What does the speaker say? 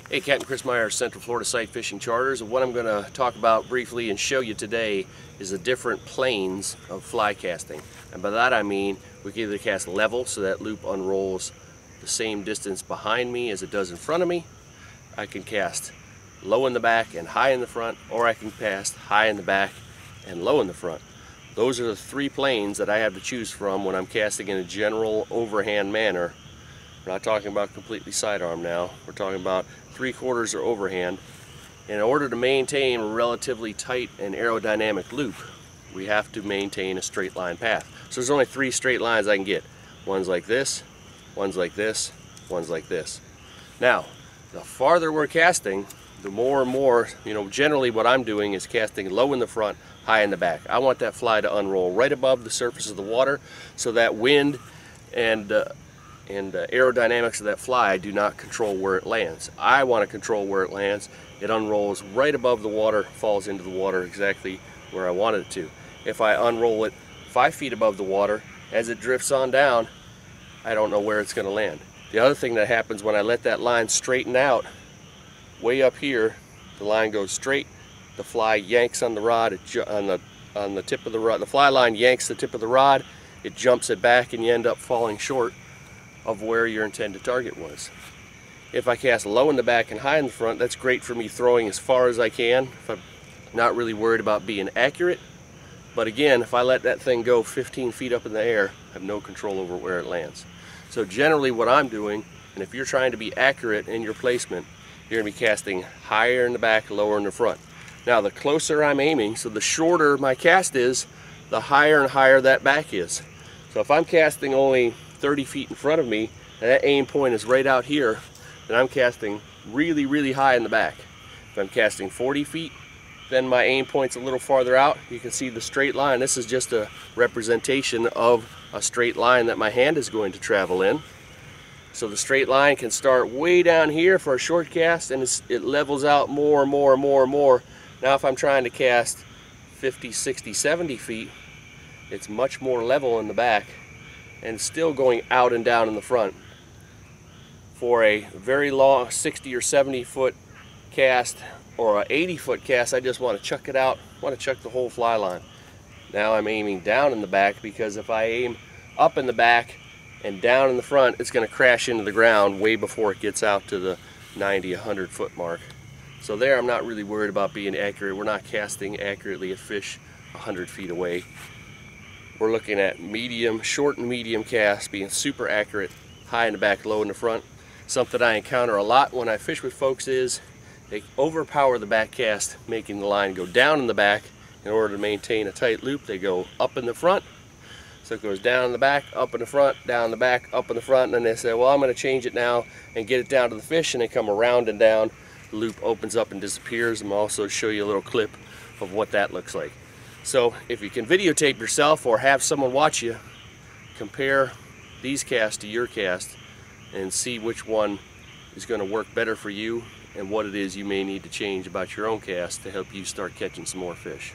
Hey, Captain Chris Meyer, Central Florida Sight Fishing Charters. What I'm going to talk about briefly and show you today is the different planes of fly casting. And by that I mean we can either cast level, so that loop unrolls the same distance behind me as it does in front of me. I can cast low in the back and high in the front, or I can cast high in the back and low in the front. Those are the three planes that I have to choose from when I'm casting in a general overhand manner. We're not talking about completely sidearm now. We're talking about 3/4 or overhand. In order to maintain a relatively tight and aerodynamic loop, we have to maintain a straight line path. So there's only 3 straight lines I can get. One's like this, one's like this, one's like this. Now, the farther we're casting, the more and more, generally what I'm doing is casting low in the front, high in the back. I want that fly to unroll right above the surface of the water, so that wind and aerodynamics of that fly do not control where it lands. I want to control where it lands. It unrolls right above the water, falls into the water exactly where I want it to. If I unroll it 5 feet above the water, as it drifts on down, I don't know where it's going to land. The other thing that happens when I let that line straighten out, way up here, the line goes straight, the fly yanks on the rod, on the tip of the rod. The fly line yanks the tip of the rod, it jumps it back, and you end up falling short of where your intended target was. If I cast low in the back and high in the front, that's great for me throwing as far as I can if I'm not really worried about being accurate. But again, if I let that thing go 15 feet up in the air, I have no control over where it lands. So generally what I'm doing, and if you're trying to be accurate in your placement, you're going to be casting higher in the back, lower in the front. Now the closer I'm aiming, so the shorter my cast is, the higher and higher that back is. So if I'm casting only 30 feet in front of me, and that aim point is right out here, then I'm casting really, really high in the back. If I'm casting 40 feet, then my aim point's a little farther out. You can see the straight line. This is just a representation of a straight line that my hand is going to travel in. So the straight line can start way down here for a short cast, and it levels out more and more and more and more. Now if I'm trying to cast 50, 60, 70 feet, it's much more level in the back and still going out and down in the front. For a very long 60 or 70 foot cast or an 80 foot cast, I just want to chuck it out, want to chuck the whole fly line. Now I'm aiming down in the back, because if I aim up in the back and down in the front, it's going to crash into the ground way before it gets out to the 90, 100 foot mark. So there I'm not really worried about being accurate. We're not casting accurately at fish 100 feet away. We're looking at medium, short and medium casts, being super accurate, high in the back, low in the front. Something I encounter a lot when I fish with folks is they overpower the back cast, making the line go down in the back. In order to maintain a tight loop, they go up in the front. So it goes down in the back, up in the front, down in the back, up in the front, and then they say, well, I'm going to change it now and get it down to the fish, and they come around and down. The loop opens up and disappears. And I'll also show you a little clip of what that looks like. So if you can videotape yourself or have someone watch you, compare these casts to your cast and see which one is going to work better for you and what it is you may need to change about your own cast to help you start catching some more fish.